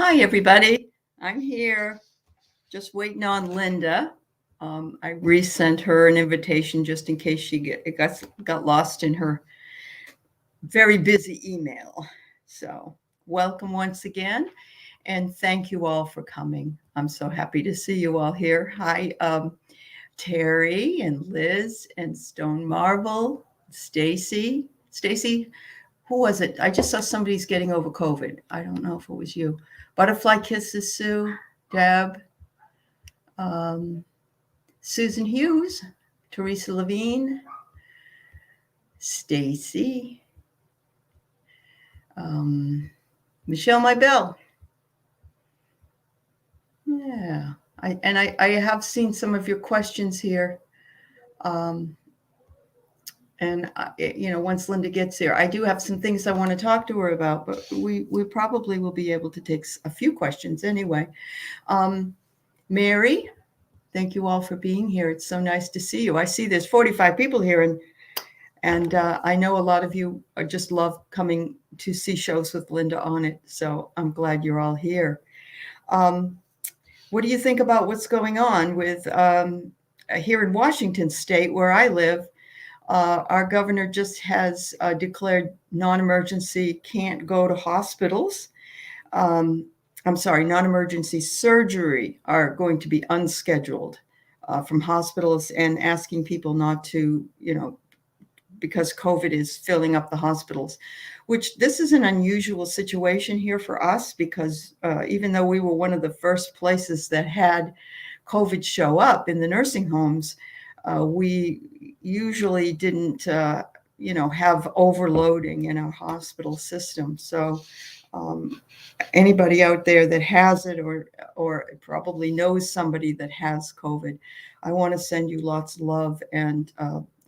Hi, everybody. I'm here just waiting on Linda. I resent her an invitation just in case it got lost in her very busy email. So welcome once again, and thank you all for coming. I'm so happy to see you all here. Hi, Terry and Liz and Stone Marble, Stacy. Stacy, who was it? I just saw somebody's getting over COVID. I don't know if it was you. Butterfly Kisses, Sue, Deb, um, Susan Hughes, Teresa Levine, Stacy, Michelle Mybell. Yeah, I have seen some of your questions here. And once Linda gets here, I do have some things I want to talk to her about, but we probably will be able to take a few questions anyway. Mary, thank you all for being here. It's so nice to see you. I see there's 45 people here, and I know a lot of you just love coming to see shows with Linda on it. So I'm glad you're all here. What do you think about what's going on with here in Washington State, where I live? Our governor just has declared non-emergency can't go to hospitals. I'm sorry, non-emergency surgery are going to be unscheduled from hospitals, and asking people not to, because COVID is filling up the hospitals, which this is an unusual situation here for us, because even though we were one of the first places that had COVID show up in the nursing homes, we usually didn't, have overloading in our hospital system. So anybody out there that has it or probably knows somebody that has COVID, I want to send you lots of love and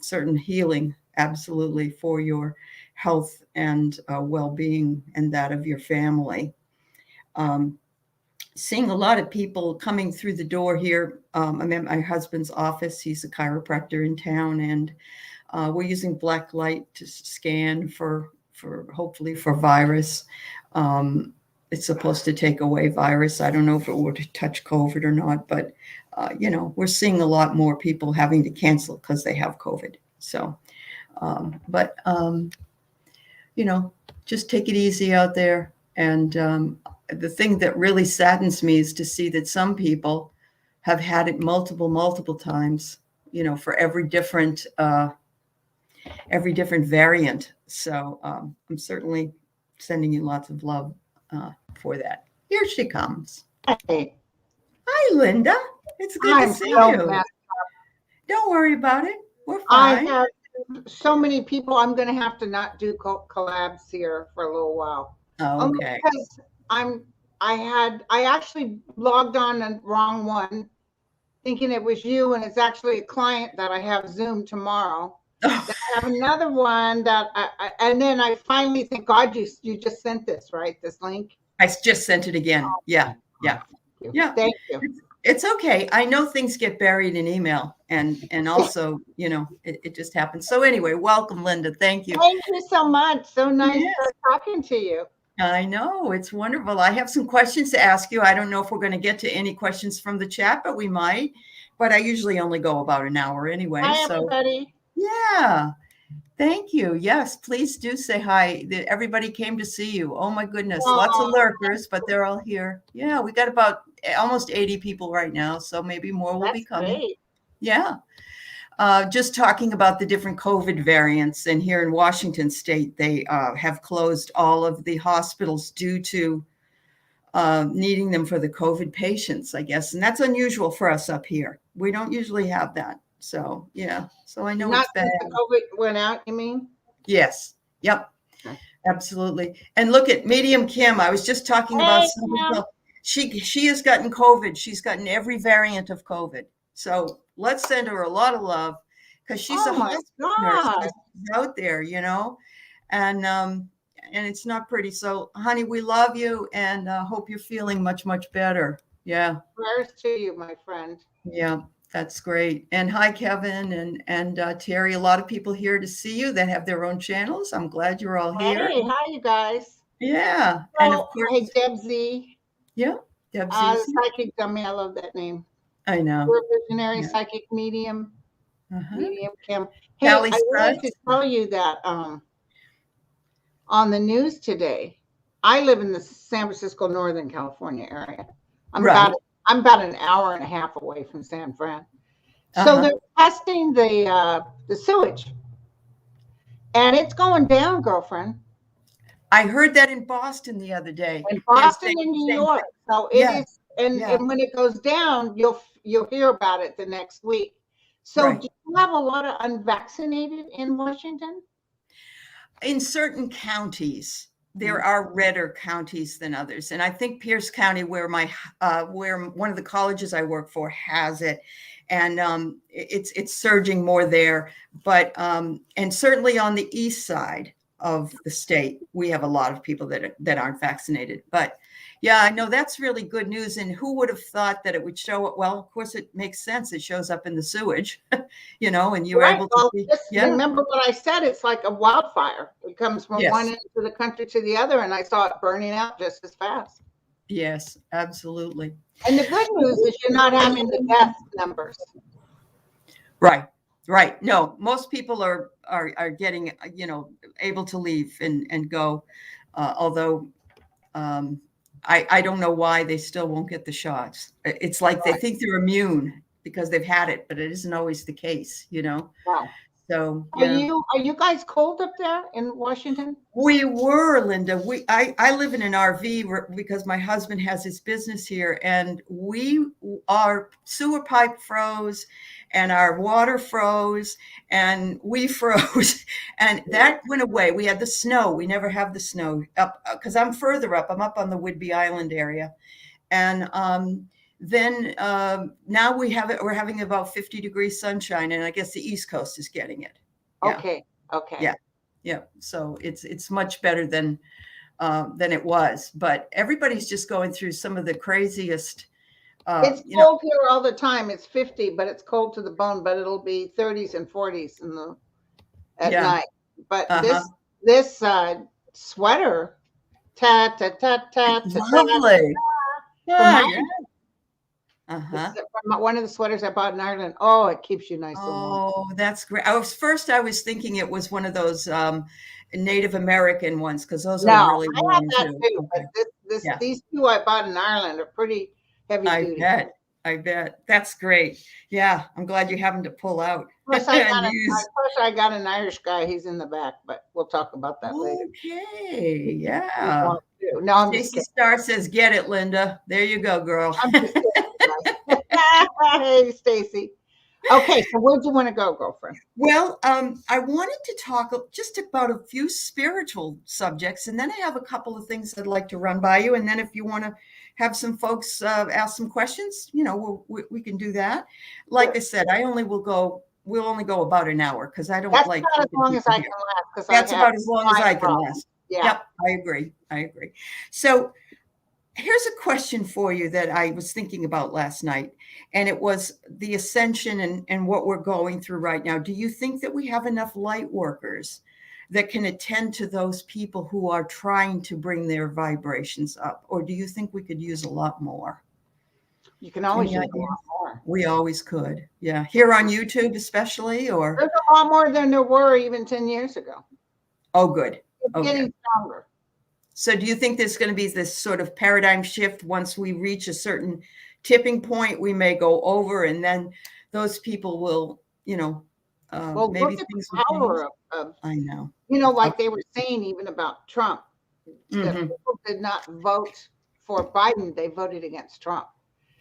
certain healing, absolutely, for your health and well-being and that of your family. Seeing a lot of people coming through the door here. I'm at my husband's office. He's a chiropractor in town, and we're using black light to scan for hopefully for virus. It's supposed to take away virus. I don't know if it would touch COVID or not, but we're seeing a lot more people having to cancel because they have COVID. So, just take it easy out there. And the thing that really saddens me is to see that some people have had it multiple times, for every different variant. So I'm certainly sending you lots of love for that. Here she comes. Hey. Hi, Linda. It's good to see you. Don't worry about it. We're fine. I have so many people. I'm going to have to not do collabs here for a little while. Oh, okay. Because I actually logged on the wrong one, thinking it was you, and it's actually a client that I have Zoom tomorrow. I have another one that and then I finally, thank God you just sent this, right? This link. I just sent it again. Yeah. Thank you. It's okay. I know things get buried in email, and also, it just happens. So anyway, welcome, Linda. Thank you. Thank you so much. So nice talking to you. I know, it's wonderful. I have some questions to ask you. I don't know if we're going to get to any questions from the chat, but we might. But I usually only go about an hour anyway. Hi, everybody. Yeah. Thank you. Yes, please do say hi. Everybody came to see you. Oh, my goodness. Lots of lurkers, but they're all here. Yeah, we got about almost 80 people right now, so maybe more will be coming. Great. Yeah. Just talking about the different COVID variants, and here in Washington State, they have closed all of the hospitals due to needing them for the COVID patients, I guess. And that's unusual for us up here. We don't usually have that. So, yeah. So I know Not it's bad. since the COVID went out, you mean? Yes. Yep. Okay. Absolutely. And look at Medium Kim. I was just talking about something. She has gotten COVID. She's gotten every variant of COVID. So let's send her a lot of love, because she's a hospital nurse out there, and it's not pretty. So, honey, we love you, and hope you're feeling much better. Yeah. Prayers to you, my friend. Yeah, that's great. And hi, Kevin and Terry. A lot of people here to see you that have their own channels. I'm glad you're all here. Hey, hi, you guys. Yeah. So, and of course, hey, Deb Z. Yeah. Deb's The easy. psychic dummy. I love that name. I know. We're a visionary Yeah. psychic medium. Uh-huh. Medium Kim. Hey, Callie I wanted to Sutts. tell you that on the news today, I live in the San Francisco, Northern California area. I'm Right. about an hour and a half away from San Fran. So Uh-huh. they're testing the sewage, and it's going down, girlfriend. I heard that in Boston the other day. In They're Boston saying and the New same York. thing. So it Yeah. is, and Yeah. when it goes down, you'll hear about it the next week. So Right. do you have a lot of unvaccinated in Washington? In certain counties, there are redder counties than others, and I think Pierce County, where where one of the colleges I work for has it, and it's surging more there. But and certainly on the east side of the state, we have a lot of people that aren't vaccinated. But yeah, I know that's really good news. And who would have thought that it would show up? Well, of course, it makes sense. It shows up in the sewage, and you're Right. able to Well, see. just Yeah. remember what I said. It's like a wildfire. It comes from one Yes. end of the country to the other, and I saw it burning out just as fast. Yes, absolutely. And the good news is you're not having the death numbers. Right, right. No, most people are getting, able to leave and go. Although I don't know why they still won't get the shots. It's like they think they're immune because they've had it, but it isn't always the case, Wow. So Are yeah. you guys cold up there in Washington? We were, Linda. I live in an RV because my husband has his business here, and our sewer pipe froze, and our water froze, and we froze, and that went away. We had the snow. We never have the snow up because I'm further up. I'm up on the Whidbey Island area, and then now we have it. We're having about 50-degree sunshine, and I guess the East Coast is getting it. Yeah. Okay. Okay. Yeah. Yeah, so it's much better than it was, but everybody's just going through some of the craziest. It's cold here all the time. It's 50, but it's cold to the bone. But it'll be 30s and 40s at night. But this sweater, ta ta ta ta ta. Lovely. One of the sweaters I bought in Ireland. Oh, it keeps you nice and warm. Oh, that's great. I was thinking it was one of those Native American ones because those are really warm too. But these two I bought in Ireland are pretty heavy duty. I bet. That's great. Yeah, I'm glad you happened to pull out. Of course, I got an Irish guy. He's in the back, but we'll talk about that later. Okay, yeah. No, I'm just Stacy kidding. Starr says, "Get it, Linda." There you go, girl. I'm just kidding. Hey, Stacy. Okay, so where'd you want to go, girlfriend? Well, I wanted to talk just about a few spiritual subjects, and then I have a couple of things I'd like to run by you. And then if you want to have some folks ask some questions, we can do that. Like I said, we'll only go about an hour because I don't like. That's about as long as I can last. That's about as long as I can last. Yeah. Yep, I agree. So here's a question for you that I was thinking about last night, and it was the ascension and what we're going through right now. Do you think that we have enough light workers that can attend to those people who are trying to bring their vibrations up? Or do you think we could use a lot more? You can always use a lot more. We always could. Yeah. Here on YouTube, especially, or there's a lot more than there were even 10 years ago. Oh, good. It's getting stronger. So do you think there's going to be this sort of paradigm shift once we reach a certain tipping point? We may go over, and then those people will, maybe things will change. I know. Like they were saying even about Trump, that people did not vote for Biden. They voted against Trump.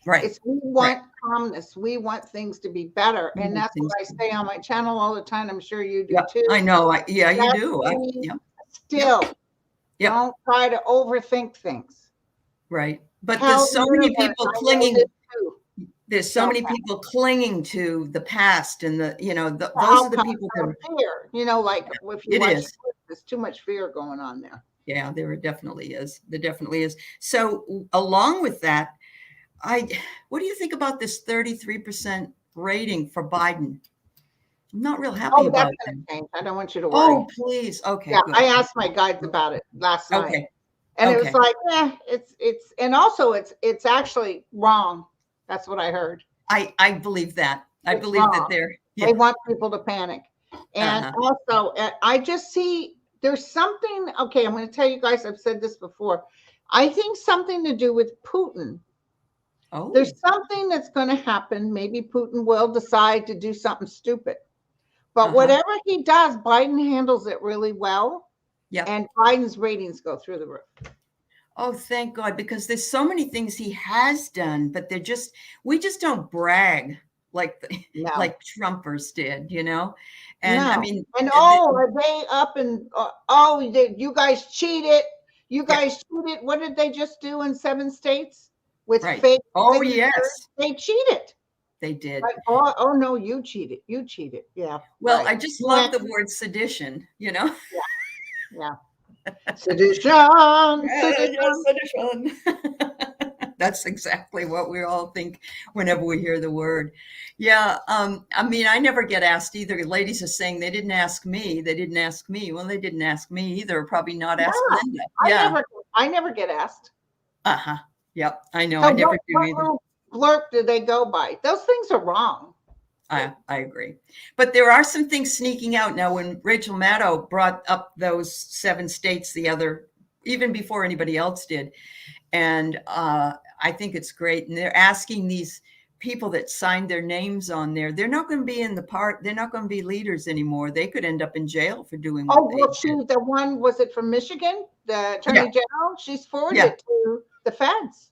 Right. We want calmness. We want things to be better. And that's what I say on my channel all the time. I'm sure you do too. I know. You do. Still, don't try to overthink things. Right. But there's so many people clinging. There's so many people clinging to the past, and those are the people that are fear. Like if you watch, there's too much fear going on there. Yeah, there definitely is. There definitely is. So along with that, what do you think about this 33% rating for Biden? I'm not real happy about that. I don't want you to worry. Oh, please. Okay. Yeah, good. I asked my guides about it last night. And it was Okay. like, and also it's actually wrong. That's what I heard. I believe that. I It's believe that wrong. they're, They yeah. want people to panic. And Uh-huh. also, I just see there's something. Okay, I'm going to tell you guys, I've said this before. I think something to do with Putin. Oh, There's something that's going to happen. Maybe Putin will decide to do something stupid. But uh-huh. whatever he does, Biden handles it really well. Yeah. And Biden's ratings go through the roof. Oh, thank God, because there's so many things he has done, but we just don't brag like No. like Trumpers did, you know? And No. I mean, And are they up and you guys cheated? You yeah, guys cheated. What did they just do in 7 states with right. fake Oh, signatures? yes, They cheated. they did. Like, oh no, you cheated. You cheated. Yeah. Well, Right. I just love the word sedition, you know? Yeah. Sedition. Yes, sedition. That's exactly what we all think whenever we hear the word. Yeah. I mean, I never get asked either. Ladies are saying they didn't ask me. They didn't ask me. Well, they didn't ask me either. Probably not ask Linda. Yeah. I never get asked. Uh-huh. Yep. I know. So I never do what either. blurb do they go by? Those things are wrong. I agree. But there are some things sneaking out now. When Rachel Maddow brought up those 7 states even before anybody else did. And I think it's great. And they're asking these people that signed their names on there, they're not going to be they're not going to be leaders anymore. They could end up in jail for doing what they did. The one, was it from Michigan? The Attorney General? She's forwarded it to the feds.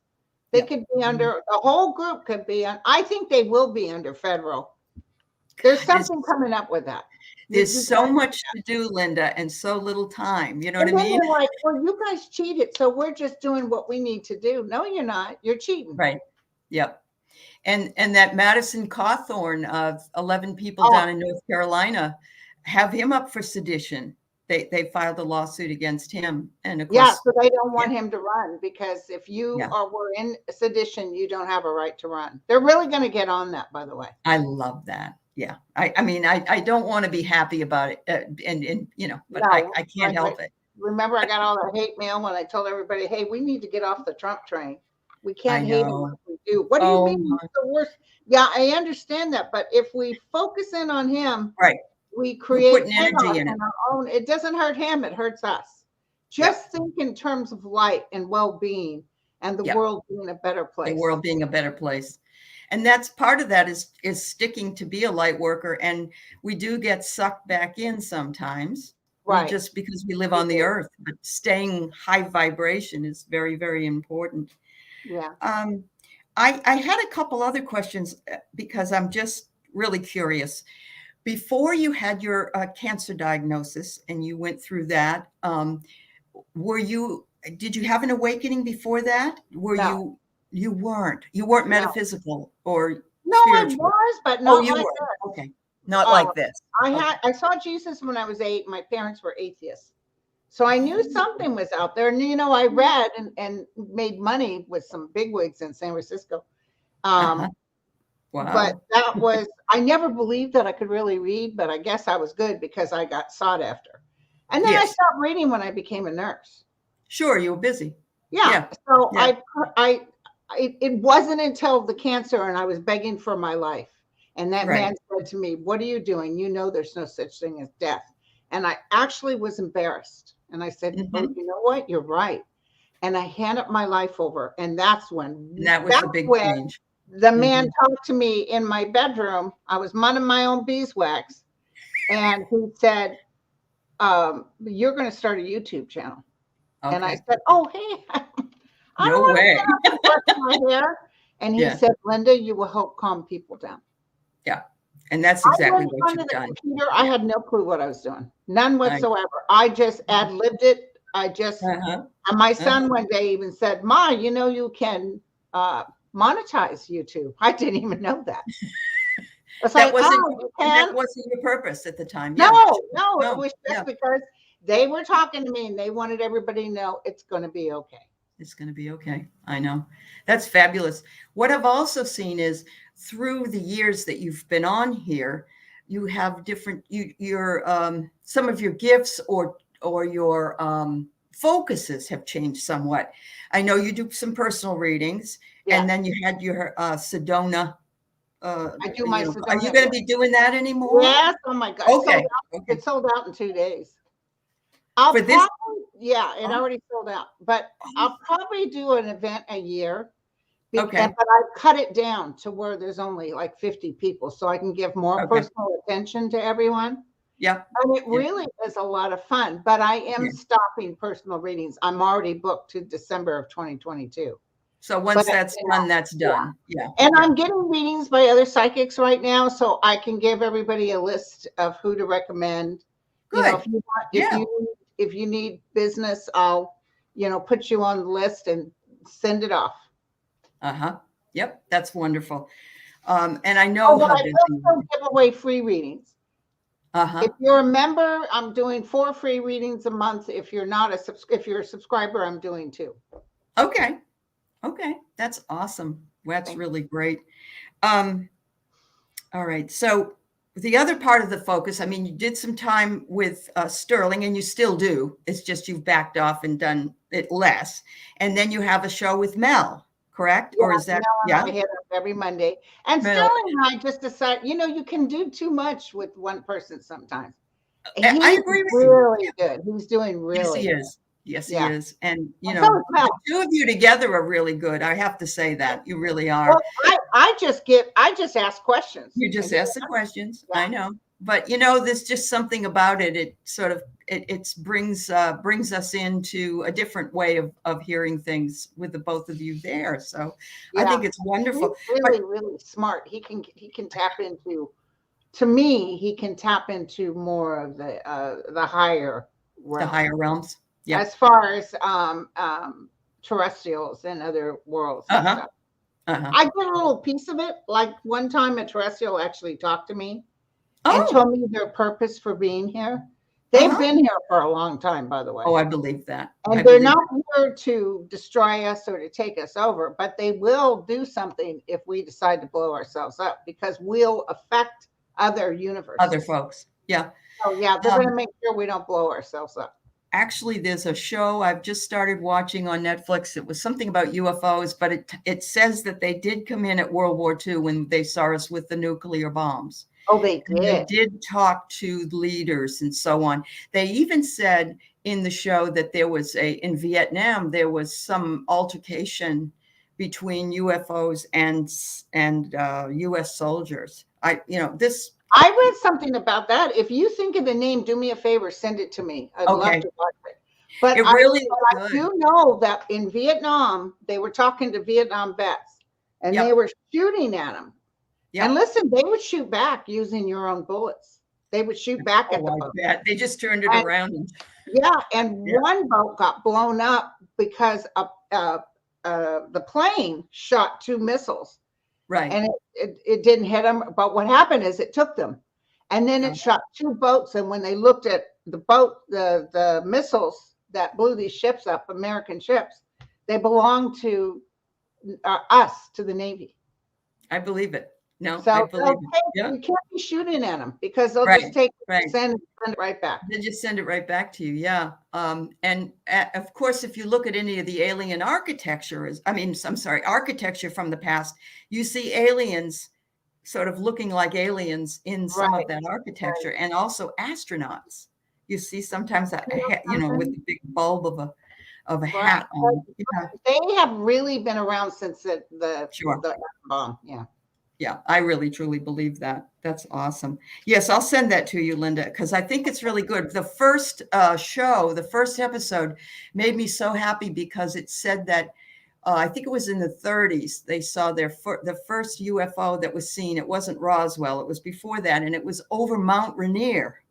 They could be under, the whole group could be on, I think they will be under federal. There's something coming up with that. There's so much to do, Linda, and so little time. You know what I mean? They're like, well, you guys cheated, so we're just doing what we need to do. No, you're not. You're cheating. Right. Yep. And that Madison Cawthorn of 11 people down in North Carolina, have him up for sedition. They filed a lawsuit against him. And of course, so they don't want him to run, because if you were in sedition, you don't have a right to run. They're really going to get on that, by the way. I love that. Yeah. I mean, I don't want to be happy about it. And you know, but I can't help it. Remember, I got all the hate mail when I told everybody, hey, we need to get off the Trump train. We can't hate him like we do. What do you mean he's the worst? Yeah, I understand that. But if we focus in on him, we create energy in our own. It doesn't hurt him. It hurts us. Just think in terms of light and well-being, and the world being a better place. The world being a better place. And that's part of that is sticking to be a light worker. And we do get sucked back in sometimes. Just because we live on the earth, but staying high vibration is very, very important. Yeah. I had a couple other questions because I'm just really curious. Before you had your cancer diagnosis and you went through that, did you have an awakening before that? You weren't metaphysical or spiritual? I was, but not you like were. that. Okay. Not like this. I saw Jesus when I was 8. My parents were atheists. So I knew something was out there. And, you know, I read and made money with some bigwigs in San Francisco. Wow. But that was, I never believed that I could really read, but I guess I was good because I got sought after. And then I stopped reading when I became a nurse. Sure, you were busy. Yeah. So it wasn't until the cancer and I was begging for my life. And that man said to me, what are you doing? You know, there's no such thing as death. And I actually was embarrassed. And I said, oh, you know what? You're right. And I handed my life over. And that's when that was the big change. The man talked to me in my bedroom. I was minding my own beeswax. And he said, you're going to start a YouTube channel. Okay. And I said, oh, hey, I don't want to work my hair. And he said, Linda, you will help calm people down. Yeah. And that's exactly what you've done. Computer, I had no clue what I was doing. None whatsoever. I just ad-libbed it. And my son one day even said, Ma, you know, you can monetize YouTube. I didn't even know that. That wasn't your purpose at the time. No, it was just because they were talking to me and they wanted everybody to know it's going to be okay. It's going to be okay. I know. That's fabulous. What I've also seen is through the years that you've been on here, you have different, some of your gifts or your focuses have changed somewhat. I know you do some personal readings, Yeah. and then you had your Sedona. I do my Are you going to be doing that anymore? Yes. Oh my God. Okay. It sold out in 2 days. I'll For this? probably, yeah, it already sold out, but I'll probably do an event a year. Okay. But I've cut it down to where there's only like 50 people, so I can give more personal attention to everyone. Yeah. And it really is a lot of fun, but I am stopping personal readings. I'm already booked to December of 2022. So once that's done, that's done. Yeah. And I'm getting readings by other psychics right now, so I can give everybody a list of who to recommend. Good. You know, if you want, if you need business, I'll, put you on the list and send it off. Yep. That's wonderful. And I know how busy. I also give away free readings. If you're a member, I'm doing 4 free readings a month. If you're not if you're a subscriber, I'm doing 2. Okay. That's awesome. That's really great. All right. So the other part of the focus, I mean, you did some time with Sterling, and you still do. It's just you've backed off and done it less. And then you have a show with Mel, correct? Yeah, or is that? Mel and I hit up every Monday. And Sterling and I just decided, you can do too much with one person sometimes. I agree with you. Really good. He's doing really good. Yes, he is. And, so the 2 of you together are really good. I have to say that. You really are. Well, I just ask questions. You just ask the questions. Yeah. I know. But, there's just something about it. It sort of, it brings us into a different way of hearing things with the both of you there. So I think it's wonderful. He's really, really smart. He can tap into, to me, he can tap into more of the higher realms. The higher realms. Yeah. As far as terrestrials and other worlds and stuff. I get a little piece of it. Like one time a terrestrial actually talked to me and told me their purpose for being here. They've been here for a long time, by the way. Oh, I believe that. And they're not here to destroy us or to take us over, but they will do something if we decide to blow ourselves up, because we'll affect other universes. Other folks. Yeah. Oh, yeah. They're going to make sure we don't blow ourselves up. Actually, there's a show I've just started watching on Netflix. It was something about UFOs, but it says that they did come in at World War II when they saw us with the nuclear bombs. Oh, they did. They did talk to leaders and so on. They even said in the show that in Vietnam, there was some altercation between UFOs and U.S. soldiers. I read something about that. If you think of the name, do me a favor, send it to me. I'd love to watch it. But I do know that in Vietnam, they were talking to Vietnam vets, and they were shooting at them. Yep. And listen, they would shoot back using your own bullets. They would shoot back at the boat. They just turned it around. One boat got blown up because the plane shot 2 missiles. Right. And it didn't hit them. But what happened is it took them. And then it shot 2 boats. And when they looked at the boat, the missiles that blew these ships up, American ships, they belonged to us, to the Navy. I believe it. No, so I believe it. You can't be shooting at them, because they'll just take it and send it right back. They just send it right back to you. Yeah. And of course, if you look at any of the alien architecture from the past, you see aliens sort of looking like aliens in some of that architecture, and also astronauts. You see sometimes that, with the big bulb of a hat on. Yeah. They have really been around since the bomb. Yeah. Yeah, I really, truly believe that. That's awesome. Yes, I'll send that to you, Linda, because I think it's really good. The first the first episode made me so happy, because it said that I think it was in the 30s, they saw the first UFO that was seen. It wasn't Roswell. It was before that, and it was over Mount Rainier.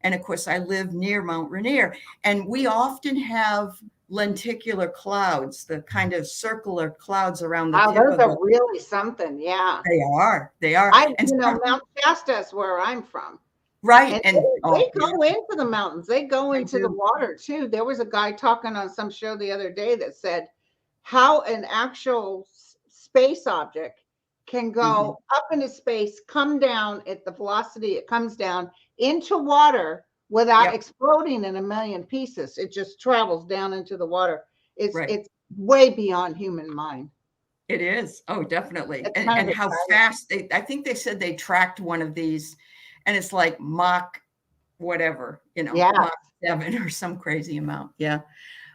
And of course, I live near Mount Rainier, and we often have lenticular clouds, the kind of circular clouds around the tip those are really something. Yeah, they are. Mount Shasta is where I'm from. Right. And they go into the mountains. They go into the water too. There was a guy talking on some show the other day that said how an actual space object can go up into space, come down at the velocity it comes down into water, without Yep. exploding in a million pieces. It just travels down into the water. Right. It's way beyond human mind. It is. Oh, definitely. It's kind And of how exciting. fast I think they said they tracked one of these, and it's like Mach whatever, Yeah. Mach 7 or some crazy amount. Yeah.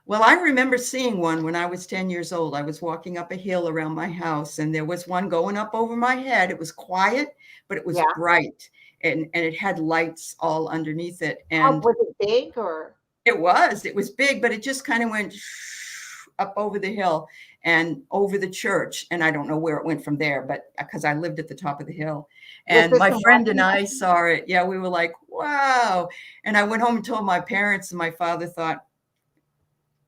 Well, I remember seeing one when I was 10 years old. I was walking up a hill around my house, and there was one going up over my head. It was quiet, but it was Yeah. bright, and it had lights all underneath it. How And was it big or? it was big, but it just kind of went up over the hill and over the church. And I don't know where it went from there, but because I lived at the top of the hill. Was And this my in friend and I Washington? saw it. Yeah, we were like, wow. And I went home and told my parents, and my father thought,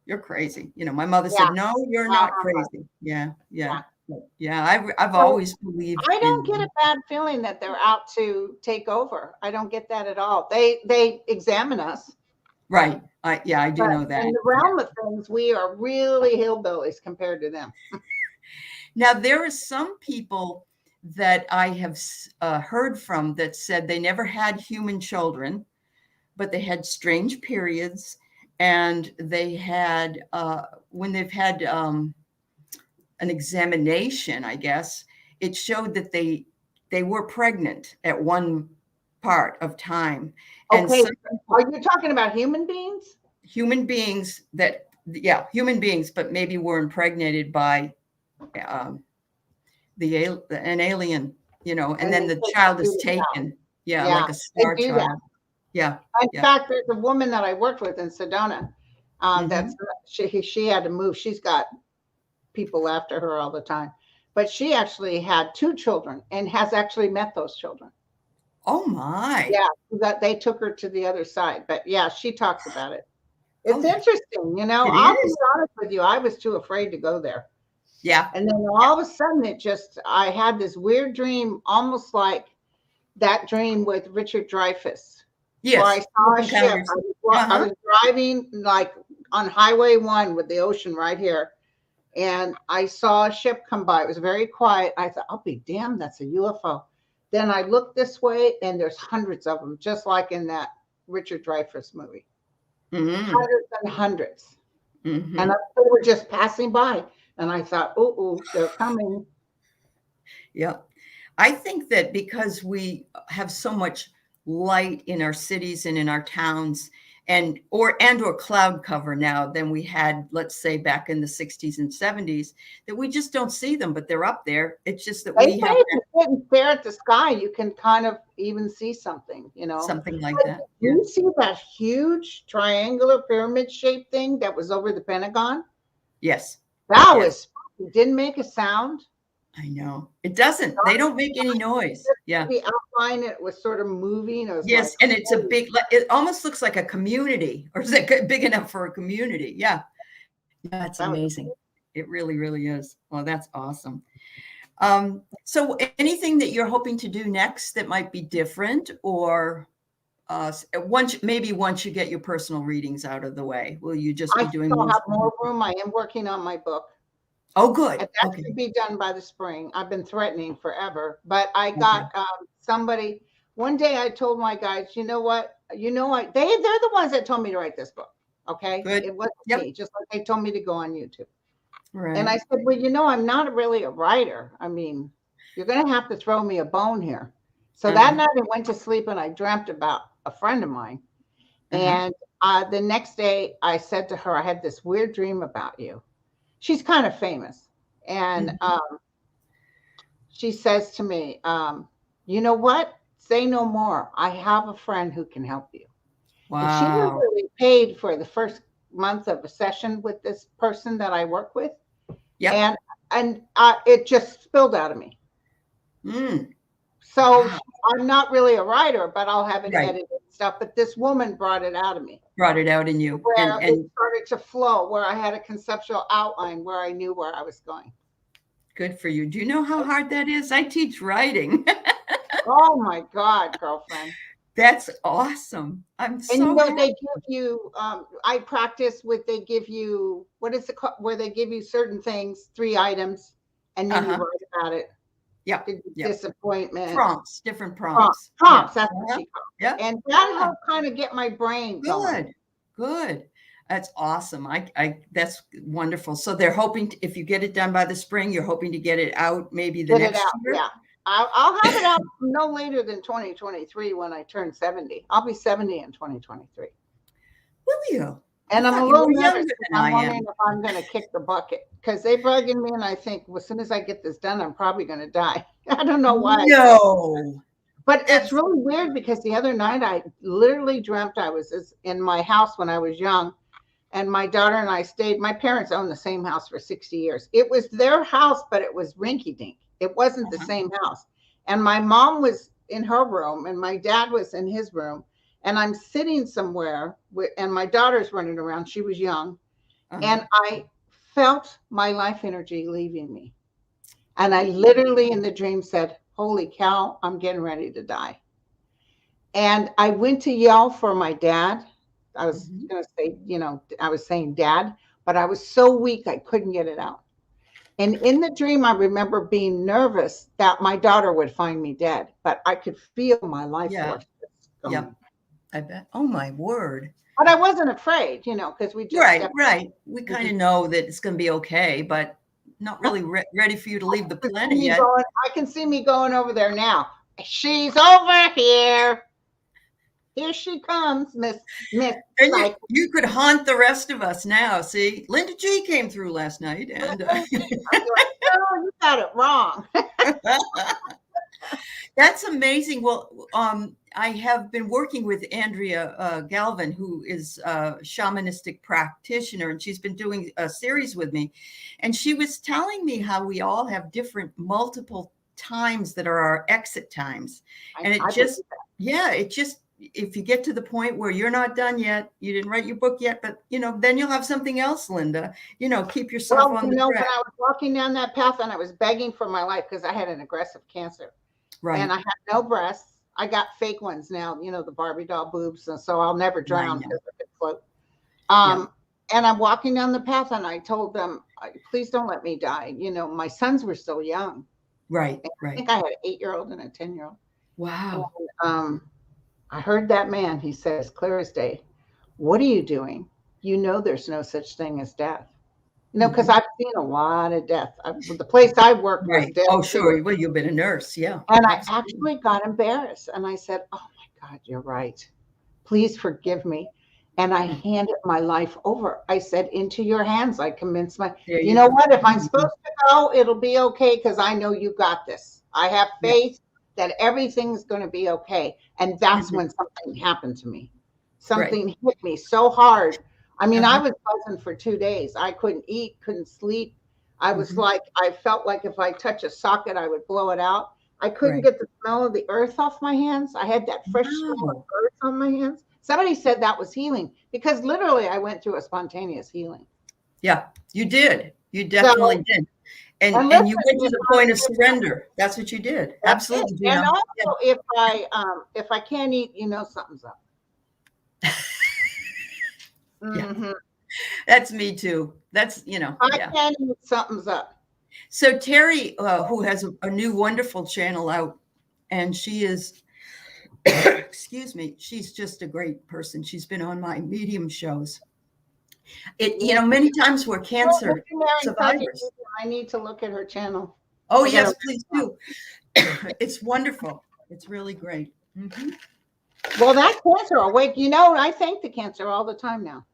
you're crazy. My mother Yeah. said, no, you're not crazy. Yeah, yeah. Yeah, I've So always believed I don't get a in. bad feeling that they're out to take over. I don't get that at all. They examine us, Right. Yeah, I do but know that. in the realm of things, we are really hillbillies compared to them. Now, there are some people that I have heard from that said they never had human children, but they had strange periods, and they had, when they've had an examination, I guess, it showed that they were pregnant at one part of time. And Okay, some are you talking about human beings? human beings that, yeah, human beings, but maybe were impregnated by um, an alien, and And then they the take child is the student out. taken. Yeah, Yeah, like a they star do that. child. Yeah, In yeah. fact, there's a woman that I worked with in Sedona. That's Mhm. she had to move. She's got people after her all the time, but she actually had 2 children and has actually met those children. Oh my. Yeah, that they took her to the other side. But yeah, she talks about it. Oh, It's interesting, it I'll be is. honest with you. I was too afraid to go there. Yeah. And then all of a sudden I had this weird dream, almost like that dream with Richard Dreyfuss, where I Yes. saw a ship. Encounters. I Uh-huh. was driving like on Highway 1 with the ocean right here. And I saw a ship come by. It was very quiet. I thought, I'll be damned, that's a UFO. Then I looked this way, and there's hundreds of them, just like in that Richard Dreyfuss movie. Mm-hmm. Hundreds and hundreds. Mm-hmm. And they were just passing by. And I thought, oh, they're coming. Yeah. I think that because we have so much light in our cities and in our towns, or cloud cover now than we had, let's say, back in the 60s and 70s, that we just don't see them, but they're up there. It's just that They we say have if you sit and stare at the sky, you can kind of even see something, something like But that. did Yeah. you see that huge triangular pyramid shaped thing that was over the Pentagon? Yes. That Yes. was, it didn't make a sound. I know. It doesn't. They don't make any noise. Yeah. The outline, it was sort of moving. It was Yes. like, And it's a big, it almost looks like a community, or is it big enough for a community? Yeah. Yeah. It's that was, amazing. It really, really is. Well, that's awesome. So anything that you're hoping to do next that might be different, or once you get your personal readings out of the way, will you just I be doing still more? have more room. I am working on my book. Oh, good. That Okay. should be done by the spring. I've been threatening forever, but I Okay. got somebody. One day I told my guys, you know what? They're the ones that told me to write this book. Okay, Good. it wasn't Yep. me. Just like they told me to go on YouTube. Right. And I said, well, I'm not really a writer. I mean, you're going to have to throw me a bone here. So that night I went to sleep and I dreamt about a friend of mine. And the next day I said to her, I had this weird dream about you. She's kind of famous. And she says to me, you know what? Say no more. I have a friend who can help you. Wow. And she literally paid for the first month of a session with this person that I work with. Yep. And it just spilled out of me. So wow. I'm not really a writer, but I'll have it Right. edited and stuff. But this woman brought it out of me. Brought it out in you. Where it started to flow, where I had a conceptual outline, where I knew where I was going. Good for you. Do you know how hard that is? I teach writing. Oh my God, girlfriend. That's awesome. I'm so happy. They give you, I practice with, they give you, what is it called? Where they give you certain things, 3 items, and then you write about it. Yeah. Yeah. Disappointment. Prompts, different prompts. Prompts, that's what she called it. Yeah. And that helped kind of get my brain going. Good. That's awesome. That's wonderful. So they're hoping if you get it done by the spring, you're hoping to get it out maybe the next year. Yeah. I'll have it out no later than 2023 when I turn 70. I'll be 70 in 2023. Will you? And I'm a little nervous. I'm wondering if I'm going to kick the bucket because they're bugging me, and I think well, as soon as I get this done, I'm probably going to die. I don't know why. No. But it's really weird because the other night I literally dreamt I was in my house when I was young, and my daughter and I stayed. My parents owned the same house for 60 years. It was their house, but it was rinky-dink. It wasn't the same house. And my mom was in her room and my dad was in his room. And I'm sitting somewhere and my daughter's running around. She was young. And I felt my life energy leaving me. And I literally in the dream said, holy cow, I'm getting ready to die. And I went to yell for my dad. I was going to say, I was saying dad, but I was so weak, I couldn't get it out. And in the dream, I remember being nervous that my daughter would find me dead, but I could feel my life force. Yeah, I bet. Oh, my word. But I wasn't afraid, because we just. Right. We kind of know that it's going to be okay, but not really ready for you to leave the planet yet. I can see me going over there now. She's over here. Here she comes, Miss. And you could haunt the rest of us now. See, Linda G came through last night, and I'm like, no, you got it wrong. That's amazing. Well, I have been working with Andrea Galvin, who is a shamanistic practitioner, and she's been doing a series with me. And she was telling me how we all have different multiple times that are our exit times. And it just if you get to the point where you're not done yet, you didn't write your book yet, but then you'll have something else, Linda. Keep yourself on the track. When I was walking down that path and I was begging for my life because I had an aggressive cancer. Right. And I had no breasts. I got fake ones now, the Barbie doll boobs, and so I'll never drown because I could float. And I'm walking down the path and I told them, please don't let me die. My sons were still young. Right. I think I had an 8-year-old and a 10-year-old. Wow. And, I heard that man, he says, clear as day, what are you doing? There's no such thing as death. Because I've seen a lot of death. The place I worked was death. Oh, sure. Well, you've been a nurse. Yeah. And I actually got embarrassed. And I said, oh, my God, you're right. Please forgive me. And I handed my life over. I said, into your hands. I commenced my, you know what? If I'm supposed to go, it'll be okay because I know you got this. I have faith that everything's going to be okay. And that's when something happened to me. Something hit me so hard. I mean, I was buzzing for 2 days. I couldn't eat, couldn't sleep. I was like, I felt like if I touch a socket, I would blow it out. I couldn't get the smell of the earth off my hands. I had that fresh smell of earth on my hands. Somebody said that was healing because literally I went through a spontaneous healing. Yeah, you did. You definitely did. And you went to the point of surrender. That's what you did. Absolutely. And also, if I can't eat, something's up. That's me too. That's I can't eat, something's up. So Terry, who has a new wonderful channel out, and she is, excuse me, she's just a great person. She's been on my medium shows. Many times we're cancer survivors. I need to look at her channel. Oh, yes, please do. It's wonderful. It's really great. Well, that cancer awake, I thank the cancer all the time now.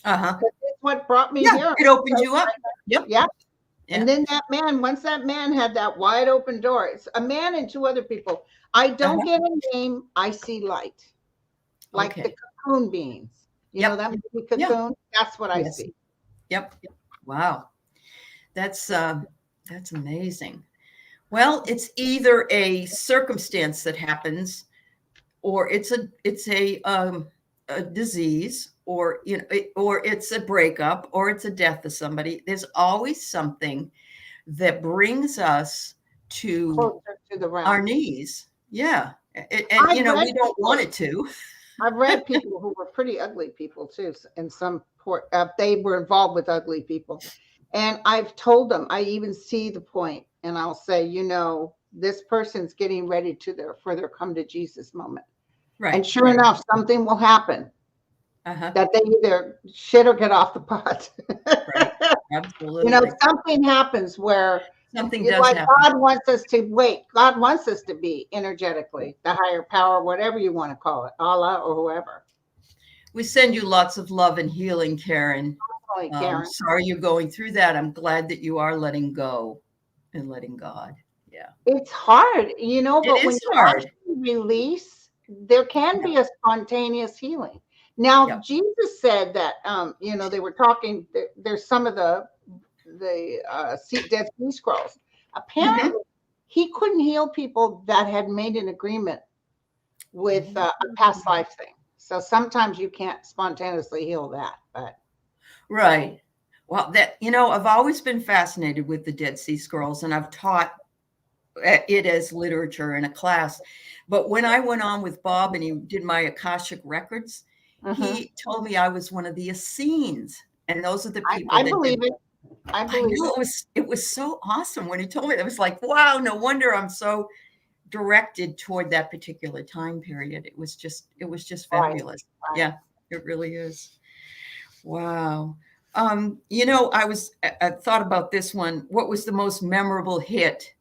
It's what brought me here. It opened you up. Yep. And then once that man had that wide open door, it's a man and 2 other people. I don't get a name. I see light. Like the cocoon beings. That movie Cocoon? That's what I see. Yep. Wow. That's amazing. Well, it's either a circumstance that happens, or it's a disease, or or it's a breakup, or it's a death of somebody. There's always something that brings us to our knees. Yeah, and we don't want it to. I've read people who were pretty ugly people too, and they were involved with ugly people. And I've told them, I even see the point, and I'll say, this person's getting ready for their come to Jesus moment. Right. And sure enough, something will happen that they either shit or get off the pot. Right. Absolutely. You know, something happens where something does like happen. God wants us to wait. God wants us to be energetically the higher power, whatever you want to call it, Allah or whoever. We send you lots of love and healing, Karen. Karen. Sorry you're going through that. I'm glad that you are letting go and letting God. Yeah. It's hard, you know, but when you hard. Release, there can be a spontaneous healing. Now, Jesus said that, you know, they were talking, there's some of the Dead Sea Scrolls. Apparently, he couldn't heal people that had made an agreement with a past life thing. So sometimes you can't spontaneously heal that, but. Right. Well, that, you know, I've always been fascinated with the Dead Sea Scrolls, and I've taught it as literature in a class. But when I went on with Bob and he did my Akashic records, he told me I was one of the Essenes, and those are the people. I believe it. I know it was so awesome when he told me. It was like, wow, no wonder I'm so directed toward that particular time period. It was just fabulous. Right. Yeah, it really is. Wow. You know, I thought about this one. What was the most memorable hit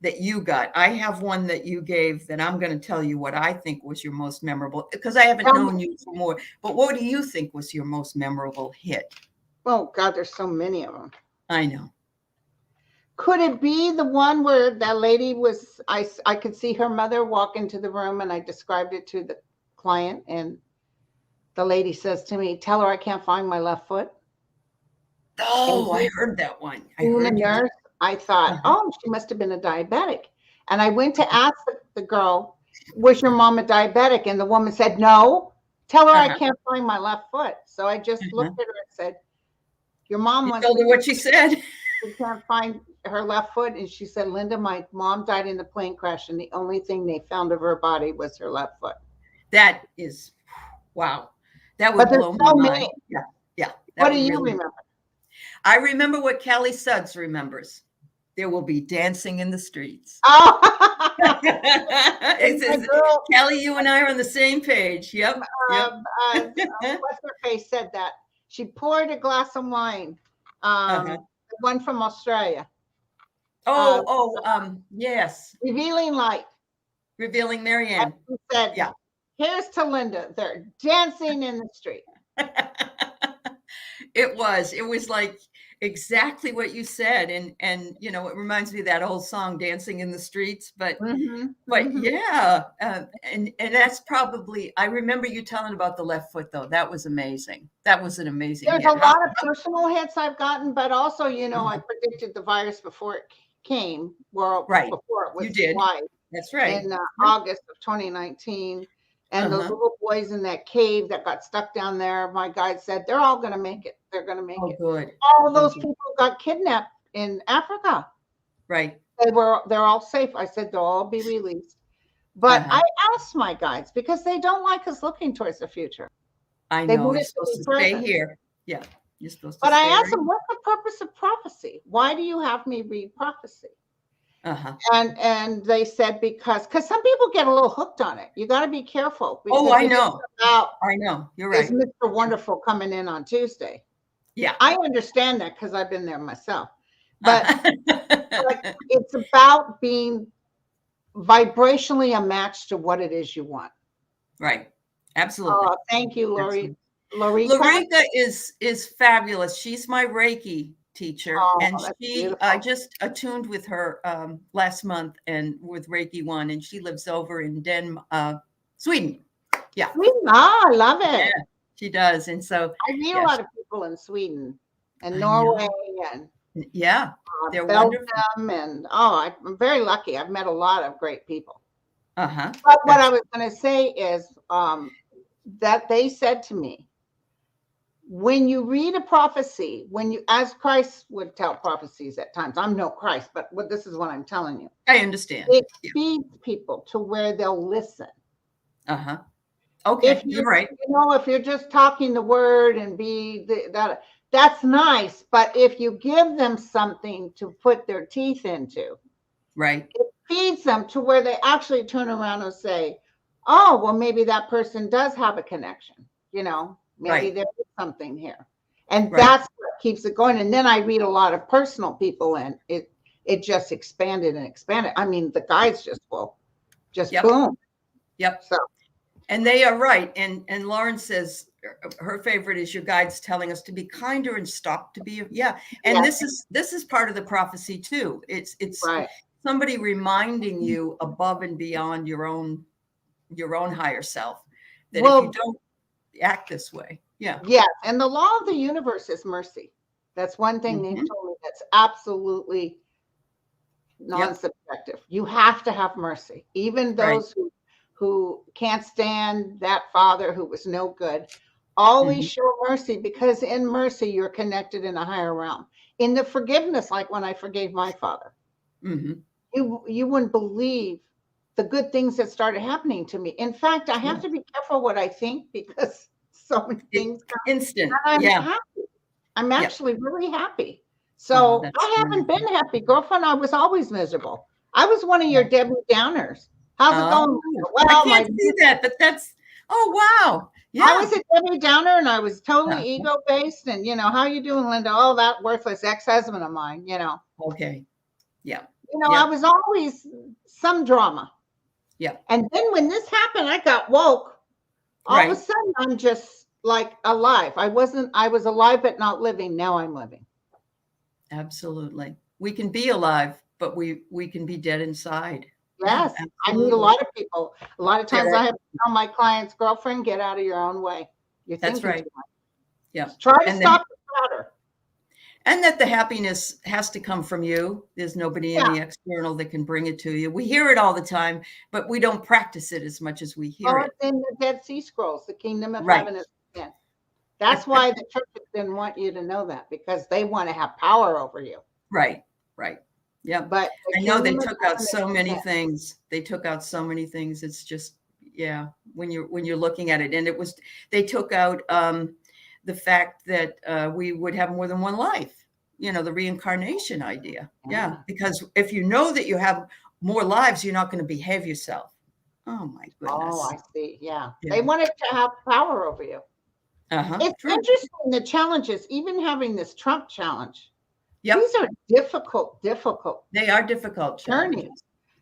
that you got? I have one that you gave that I'm going to tell you what I think was your most memorable, because I haven't known you for more. But what do you think was your most memorable hit? Oh, God, there's so many of them. I know. Could it be the one where that lady was, I could see her mother walk into the room, and I described it to the client, and the lady says to me, tell her I can't find my left foot. Oh, I heard that one. I thought, oh, she must have been a diabetic. And I went to ask the girl, was your mom a diabetic? And the woman said, no, tell her I can't find my left foot. So I just looked at her and said, your mom wants told her what she said. She can't find her left foot. And she said, Linda, my mom died in a plane crash, and the only thing they found of her body was her left foot. That is, wow. That would blow my mind. Yeah. What do you remember? I remember what Kelly Sudds remembers. There will be dancing in the streets. Oh. Kelly, you and I are on the same page. Yep. What's her face said that? She poured a glass of wine. The one from Australia. Yes. Revealing Light. Revealing Marianne. She said, here's to Linda. They're dancing in the street. It was like exactly what you said. And, you know, it reminds me of that old song, Dancing in the Streets, but yeah. And that's probably, I remember you telling about the left foot though. That was amazing. That was an amazing hit. There's a lot of personal hits I've gotten, but also, you know, I predicted the virus before it came. Well, before it was wide. That's right. In August of 2019. And those little boys in that cave that got stuck down there, my guide said, they're all going to make it. They're going to make it. Good. All those people got kidnapped in Africa. Right. They're all safe. I said, they'll all be released. But I asked my guides, because they don't like us looking towards the future. I know. You're supposed to stay here. Yeah. You're supposed to But I asked them, what's the purpose of prophecy? Why do you have me read prophecy? And they said, because some people get a little hooked on it. You got to be careful. I know. I know. You're right. Is Mr. Wonderful coming in on Tuesday? Yeah. I understand that because I've been there myself. But it's about being vibrationally a match to what it is you want. Right. Absolutely. Thank you, Lori. Lorica is fabulous. She's my Reiki teacher, and I just attuned with her last month and with Reiki 1, and she lives over in Sweden. Yeah. I love it. Yeah, she does. And so I meet a lot of people in Sweden and Norway and they're Belgium, and I'm very lucky. I've met a lot of great people. But what I was going to say is that they said to me, when you read a prophecy, as Christ would tell prophecies at times, I'm no Christ, but this is what I'm telling you. I understand. It feeds people to where they'll listen. Okay, you're right. You know, if you're just talking the word and that's nice. But if you give them something to put their teeth into, right, it feeds them to where they actually turn around and say, oh, well, maybe that person does have a connection. You know, maybe Right. there is something here. And Right. that's what keeps it going. And then I read a lot of personal people, and it just expanded and expanded. I mean, the guides just will just Yep. boom. Yep. So, and they are right. And Lauren says her favorite is your guides telling us to be kinder and stop to be. Yeah. And yeah, this is part of the prophecy too. It's right. somebody reminding you above and beyond your own higher self that if you don't act this way. Yeah. Yeah. And the law of the universe is mercy. That's one thing they told me that's absolutely non-subjective. You have to have mercy. Even those who can't stand that father who was no good, always show mercy, because in mercy, you're connected in a higher realm. In the forgiveness, like when I forgave my father, you wouldn't believe the good things that started happening to me. In fact, I have to be careful what I think, because so many things instant. I'm happy. I'm actually really happy. So I haven't been happy, girlfriend. I was always miserable. I was one of your Debbie Downers. How's it going? Well, I can't see that, but that's, wow. Yeah. I was a Debbie Downer, and I was totally ego-based. And, you know, how you doing, Linda? Oh, that worthless ex-husband of mine, you know. Okay. Yeah. You know, I was always some drama. Yeah. And then when this happened, I got woke. All of a sudden, I'm just like alive. I was alive, but not living. Now I'm living. Absolutely. We can be alive, but we can be dead inside. Yes. Yeah, I meet a lot of people. A lot of times I have to tell my clients, girlfriend, get out of your own way. You're thinking too much. Yeah. Try to stop the chatter. And that the happiness has to come from you. There's nobody in the external that can bring it to you. We hear it all the time, but we don't practice it as much as we hear it. It's in the Dead Sea Scrolls, the kingdom of heaven is within. That's why the churches didn't want you to know that, because they want to have power over you. Right. Yeah. But I know they took out so many things. They took out so many things. It's just, when you're looking at it, and they took out the fact that we would have more than one life, the reincarnation idea. Yeah. Because if you know that you have more lives, you're not going to behave yourself. Oh my goodness. Oh, I see. Yeah. They wanted to have power over you. It's interesting, the challenges, even having this Trump challenge. These are difficult. They are difficult journeys.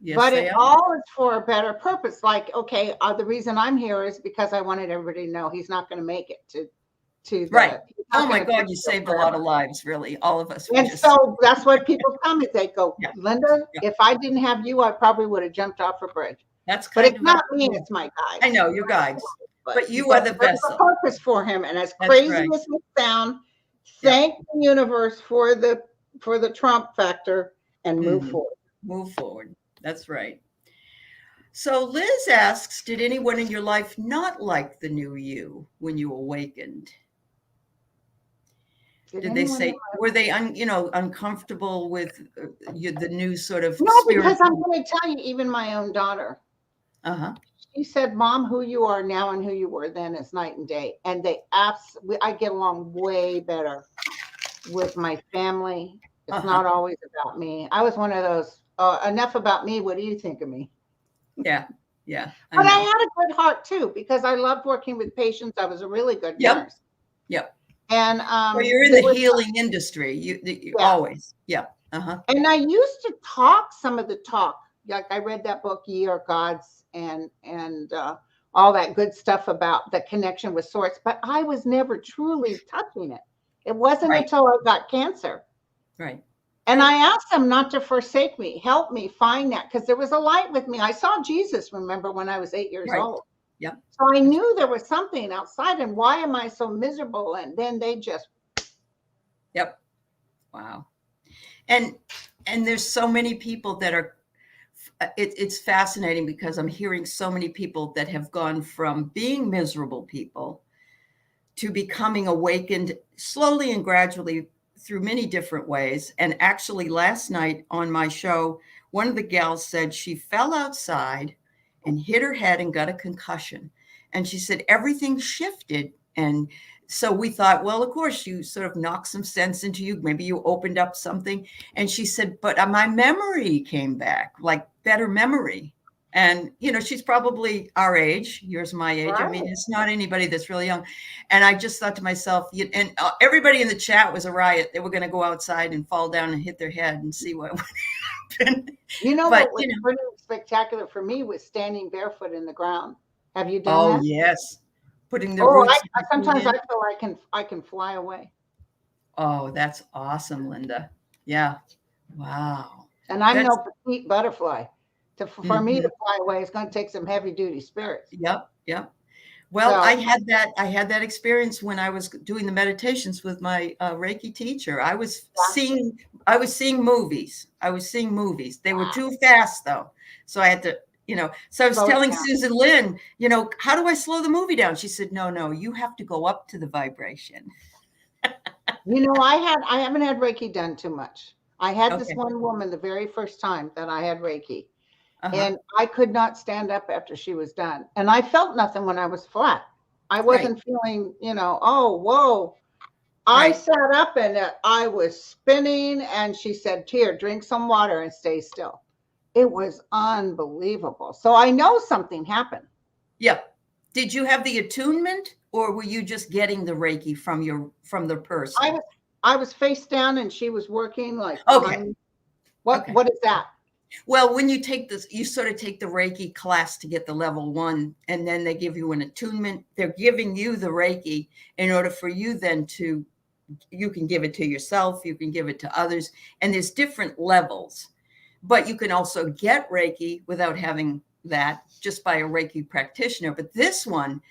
Yes, but it all is for a better purpose. Like, okay, the reason I'm here is because I wanted everybody to know he's not going to make it to the Oh my God, you saved a lot of lives, really. All of us. And so that's what people tell me. They go, Linda, if I didn't have you, I probably would have jumped off a bridge. But it's not me, it's my guides. I know, your guides. But you are the vessel. There's a purpose for him. And as crazy as it sounds, thank the universe for the Trump factor and move forward. Move forward. That's right. So Liz asks, did anyone in your life not like the new you when you awakened? Did they say, were they uncomfortable with the new sort of No, because I'm going to tell you, even my own daughter. She said, Mom, who you are now and who you were then is night and day. And I get along way better with my family. It's not always about me. I was one of those, enough about me. What do you think of me? Yeah. But I had a good heart too, because I loved working with patients. I was a really good nurse. Yep. And well, you're in the healing industry. You always. Yeah. And I used to talk some of the talk. Like I read that book, Ye Are Gods, and all that good stuff about the connection with source, but I was never truly touching it. It wasn't until I got cancer. Right. And I asked them not to forsake me, help me find that, because there was a light with me. I saw Jesus, remember, when I was 8 years old. Yeah. So I knew there was something outside, and why am I so miserable? And then they just. Yep. Wow. And there's so many people that are, it's fascinating, because I'm hearing so many people that have gone from being miserable people to becoming awakened slowly and gradually through many different ways. And actually last night on my show, one of the gals said she fell outside and hit her head and got a concussion. And she said everything shifted, and so we thought, well, of course, you sort of knocked some sense into you. Maybe you opened up something. And she said, but my memory came back, like better memory. And, you know, she's probably our age, yours, my age. Right. I mean, it's not anybody that's really young. And I just thought to myself, and everybody in the chat was a riot. They were going to go outside and fall down and hit their head and see what would happen. You know But, what was pretty spectacular for me was standing barefoot in the ground. Have you done oh, that? yes. Putting the Oh, roots. sometimes I feel I can fly away. Oh, that's awesome, Linda. Yeah. Wow. And I'm That's, no petite butterfly. For me to fly away, it's going to take some heavy duty spirits. Yep. Yep. Well, So- I had that experience when I was doing the meditations with my Reiki teacher. I was seeing movies. They were too fast though. So I had to, you know, so I was telling Susan Lynn, you know, how do I slow the movie down? She said, no, you have to go up to the vibration. You know, I haven't had Reiki done too much. I had this one woman the very first time that I had Reiki. And I could not stand up after she was done. And I felt nothing when I was flat. I wasn't feeling, you know, oh, whoa. I sat up and I was spinning. And she said, here, drink some water and stay still. It was unbelievable. So I know something happened. Yeah. Did you have the attunement or were you just getting the Reiki from the person? I was face down and she was working like, what is that? Well, when you take this, you sort of take the Reiki class to get the level 1, and then they give you an attunement. They're giving you the Reiki in order for you then you can give it to yourself, you can give it to others, and there's different levels. But you can also get Reiki without having that, just by a Reiki practitioner. But this one,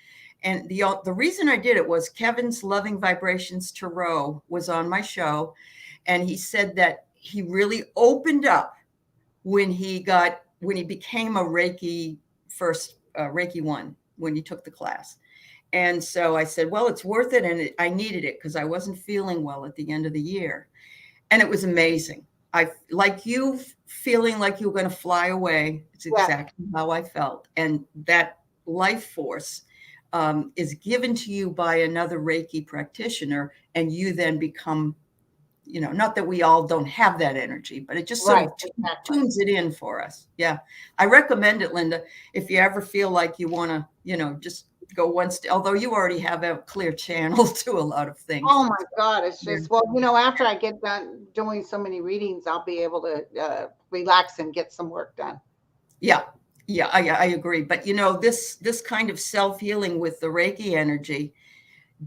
and the reason I did it was Kevin's Loving Vibrations Tarot was on my show, and he said that he really opened up when he became a Reiki Reiki 1, when he took the class. And so I said, well, it's worth it. And I needed it because I wasn't feeling well at the end of the year. And it was amazing. I like you feeling like you were going to fly away. It's exactly how I felt. And that life force is given to you by another Reiki practitioner. And you then become, you know, not that we all don't have that energy, but it just sort of tunes it in for us. Yeah. I recommend it, Linda, if you ever feel like you want to, you know, just go one step, although you already have a clear channel to a lot of things. Oh my God. It's just, well, you know, after I get done doing so many readings, I'll be able to relax and get some work done. Yeah. Yeah. I agree. But you know, this kind of self-healing with the Reiki energy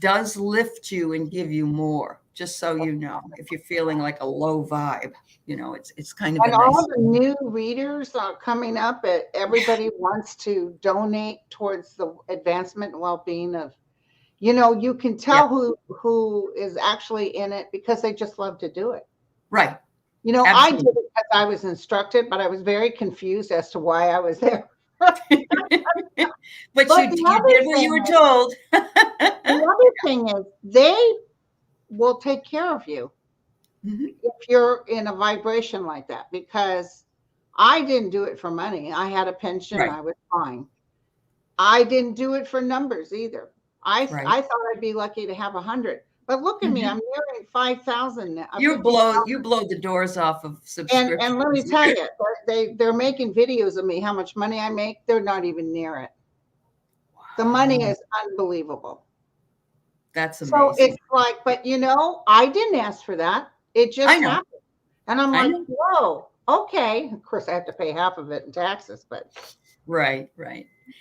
does lift you and give you more. Just so you know, if you're feeling like a low vibe, you know, it's kind of. And all the new readers are coming up. Everybody wants to donate towards the advancement and well-being of, you know, you can tell who is actually in it because they just love to do it. Right. You know, absolutely. I did it because I was instructed, but I was very confused as to why I was there. but you did what you were told. The other thing is they will take care of you if you're in a vibration like that, because I didn't do it for money. I had a pension. I was fine. I didn't do it for numbers either. I thought I'd be lucky to have 100, but look at me. I'm nearing 5,000 now. You blow the doors off of subscriptions. And let me tell you, they're making videos of me, how much money I make. They're not even near it. Wow. The money is unbelievable. That's amazing. So it's like, but you know, I didn't ask for that. It just happened. And I'm like, whoa, okay. Of course, I have to pay half of it in taxes, but. Right.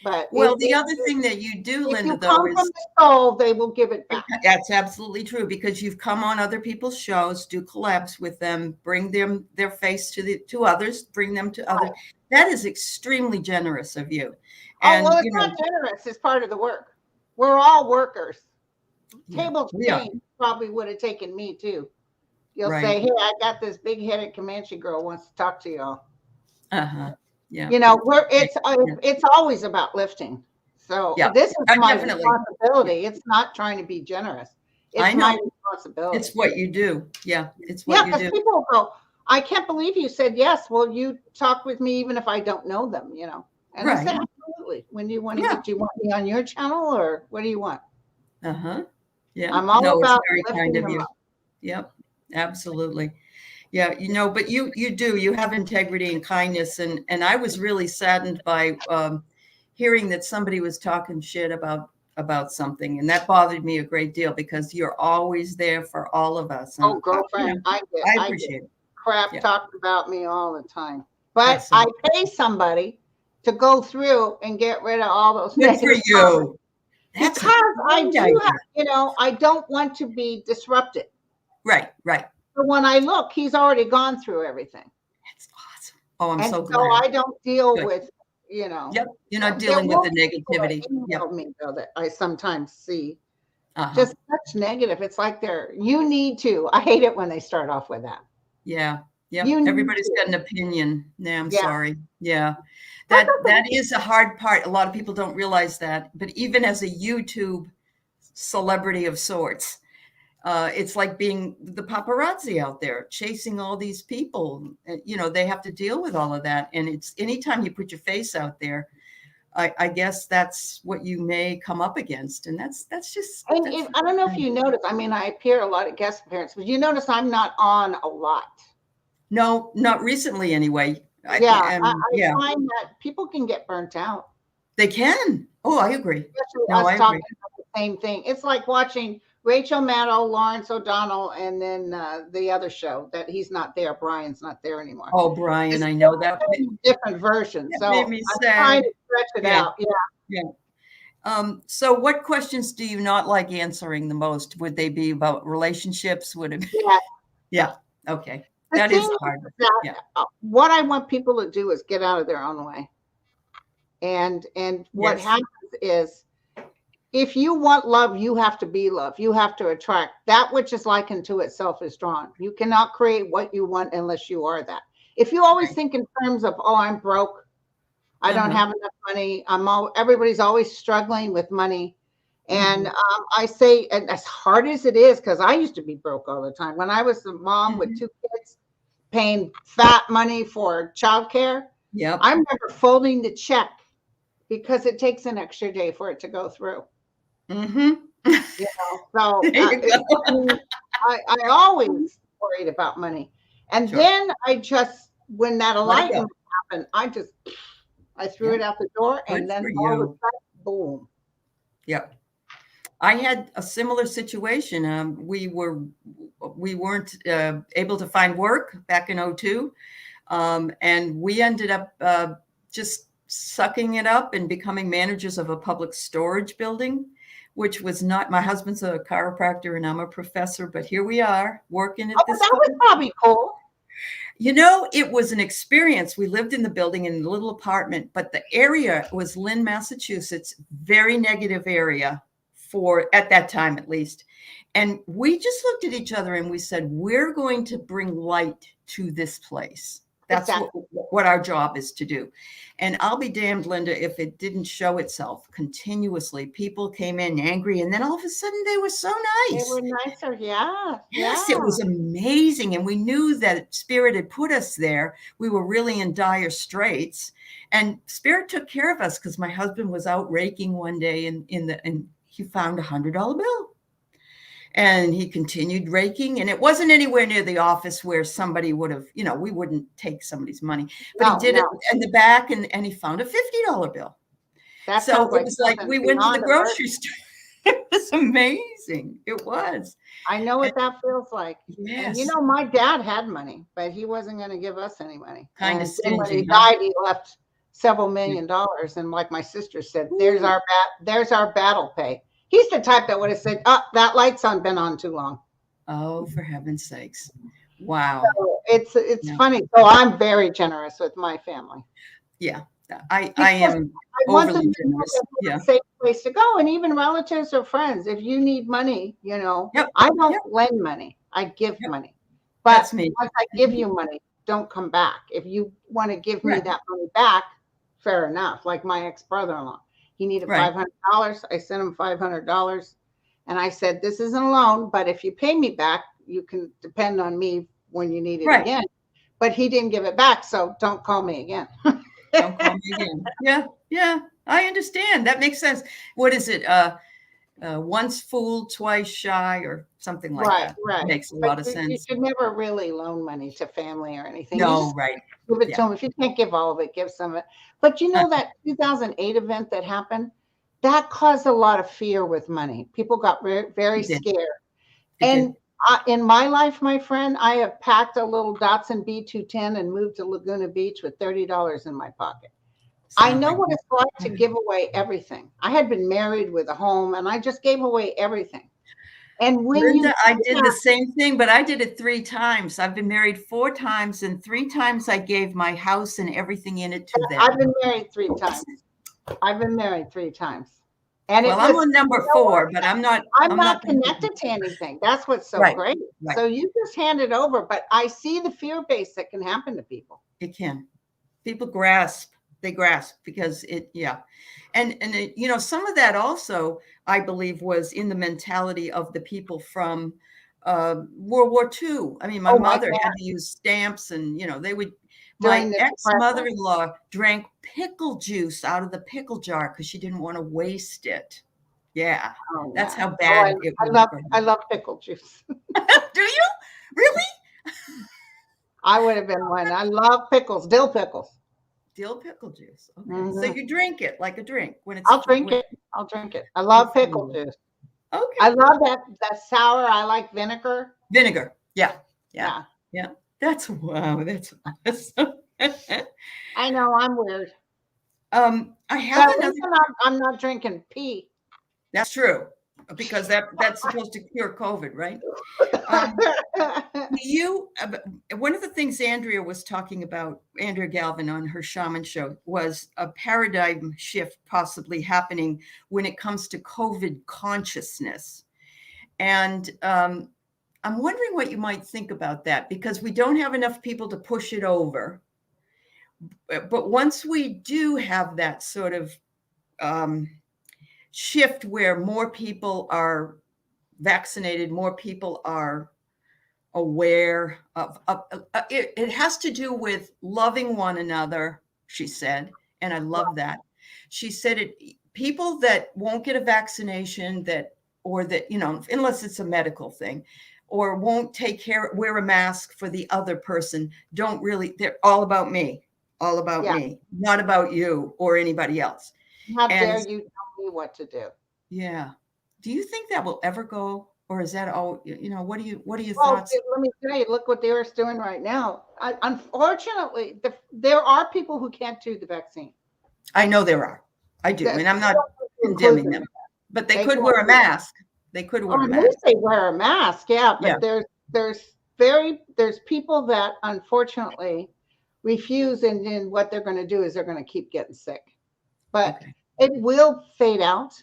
But well, the other thing that you do, Linda, though, is from the soul, they will give it back. That's absolutely true, because you've come on other people's shows, do collabs with them, bring them their face to others, bring them to others. That is extremely generous of you. And, well, it's not generous. It's part of the work. We're all workers. Table change probably would have taken me too. You'll say, hey, I got this big-headed Comanche girl wants to talk to y'all. Yeah. You know, it's always about lifting. So this is my responsibility. It's not trying to be generous. It's my responsibility. It's what you do. Yeah. It's what you do. Because people go, I can't believe you said yes. Well, you talk with me even if I don't know them, you know. And I said, absolutely. When do you want to get, do you want me on your channel or what do you want? Yeah. I'm all No, it's about very kind lifting of them you. up. Yep. Absolutely. Yeah, but you have integrity and kindness, and I was really saddened by hearing that somebody was talking shit about something, and that bothered me a great deal because you're always there for all of us, and Oh, girlfriend, I I get appreciate it. crap Yeah. talked about me all the time. But Awesome. I pay somebody to go through and get rid of all those Good for negative you. comments. That's a Because I great do idea. have, I don't want to be disrupted. Right. So when I look, he's already gone through everything. That's awesome. Oh, I'm And so so glad. I don't deal Good. with, Yep. You're not there dealing with will the be people that negativity. Yep. email me though that I sometimes see Uh-huh. just such negative. It's like you need to. I hate it when they start off with that. Yeah. Yep. You need Everybody's to. got an opinion. Yeah, I'm Yeah. sorry. Yeah. That's That is a hard part. A lot of people don't realize that. But even as a YouTube celebrity of sorts, it's like being the paparazzi out there chasing all these people. They have to deal with all of that. And it's anytime you put your face out there, I guess that's what you may come up against. And that's just. And I don't know if you notice, I mean, I appear a lot at guest appearances, but you notice I'm not on a lot. No, not recently anyway. I find that people can get burnt out. They can. Oh, I agree. Especially No, us I talking agree. about the same thing. It's like watching Rachel Maddow, Lawrence O'Donnell, and then the other show that he's not there. Brian's not there anymore. Oh, Brian, I know that. Different versions. So made me I'm sad. trying to stretch it out. Yeah. So what questions do you not like answering the most? Would they be about relationships? Would it be? Yeah. Okay. That is hard. What I want people to do is get out of their own way. And what happens is, if you want love, you have to be love. You have to attract that which is likened to itself is drawn. You cannot create what you want unless you are that. If you always think in terms of, oh, I'm broke, I don't have enough money, everybody's always struggling with money. And I say, and as hard as it is, because I used to be broke all the time. When I was a mom with 2 kids, paying fat money for childcare, I remember folding the check because it takes an extra day for it to go through. So I always worried about money. And then when that enlightenment happened, I threw it out the door. And then all of a sudden, boom. Yep. I had a similar situation. We weren't able to find work back in 2002. And we ended up just sucking it up and becoming managers of a public storage building, which was not, my husband's a chiropractor and I'm a professor, but here we are working at this. That was probably cool. It was an experience. We lived in the building in a little apartment, but the area was Lynn, Massachusetts, very negative area at that time, at least. And we just looked at each other and we said, we're going to bring light to this place. That's what our job is to do. And I'll be damned, Linda, if it didn't show itself continuously. People came in angry, and then all of a sudden they were so nice. They were nicer, Yes, it was amazing. And we knew that Spirit had put us there. We were really in dire straits. And Spirit took care of us because my husband was out raking one day and he found $100 bill. And he continued raking, and it wasn't anywhere near the office where somebody would have, we wouldn't take somebody's money, but he did it in the back, and he found a $50 bill. So it was like we went to the grocery store. It was amazing. It was. I know what that feels like. Yes. And my dad had money, but he wasn't going to give us any money. Kind of stingy. When he died, he left several $1 million. And like my sister said, there's our battle pay. He's the type that would have said, "Oh, that light's been on too long." Oh, for heaven's sakes! Wow. So it's funny. So I'm very generous with my family. Yeah, I am overly generous. Yeah, safe place to go, and even relatives or friends. If you need money, I don't lend money. I give money. But that's me. Once I give you money, don't come back. If you want to give me that money back, fair enough. Like my ex-brother-in-law. He needed $500. I sent him $500. And I said, this isn't a loan, but if you pay me back, you can depend on me when you need it again. But he didn't give it back. So don't call me again. Don't call me again. Yeah. I understand. That makes sense. What is it? once fooled, twice shy, or something like Right, that. right. Makes a But lot of you sense. should never really loan money to family or anything. You No, just right. give it to Yeah. them. If you can't give all of it, give some of it. But you know that 2008 event that happened, that caused a lot of fear with money. People got very, very It did. scared. It did. And in my life, my friend, I have packed a little Datsun B210 and moved to Laguna Beach with $30 in my pocket. I know what it's like to give away everything. I had been married with a home, and I just gave away everything. And when Linda, I did that, the same thing, but I did it 3 times. I've been married 4 times, and 3 times I gave my house and everything in it to them. I've been married 3 times. I've been married 3 times. And well, it was, I'm on number 4, but I'm not connected to anything. That's what's so right, great. right. So you just hand it over, but I see the fear base that can happen to people. It can. People grasp. They grasp because and it, you know, some of that also, I believe, was in the mentality of the people from World War II. I mean, my mother had to use stamps, and you know, they would. My ex-mother-in-law drank pickle juice out of the pickle jar because she didn't want to waste it. Yeah, that's how bad it was. I love pickle juice. Do you really? I would have been one. I love pickles, dill pickles. Dill pickle juice. Okay. So you drink it like a drink when it's. I'll drink it. I'll drink it. I love pickle juice. Okay. I love that sour. I like vinegar. Vinegar. Yeah. That's wow. That's awesome. I know I'm weird. I have another. I'm not drinking pee. That's true, because that's supposed to cure COVID, right? One of the things Andrea was talking about, Andrea Galvin, on her shaman show, was a paradigm shift possibly happening when it comes to COVID consciousness. And I'm wondering what you might think about that, because we don't have enough people to push it over. But once we do have that sort of shift where more people are vaccinated, more people are aware of it has to do with loving one another, she said, and I love that. She said people that won't get a vaccination, or that, you know, unless it's a medical thing, or won't wear a mask for the other person, they're all about me, me, not about you or anybody else. How dare you tell me what to do? Yeah. Do you think that will ever go? Or is that all, you know, what are your thoughts? Let me tell you, look what the Earth's doing right now. Unfortunately, there are people who can't do the vaccine. I know there are. I do. And I'm not condemning them. But they could wear a mask. They could wear a mask. At least they wear a mask, yeah. But there's people that unfortunately refuse, and what they're going to do is they're going to keep getting sick. But it will fade out.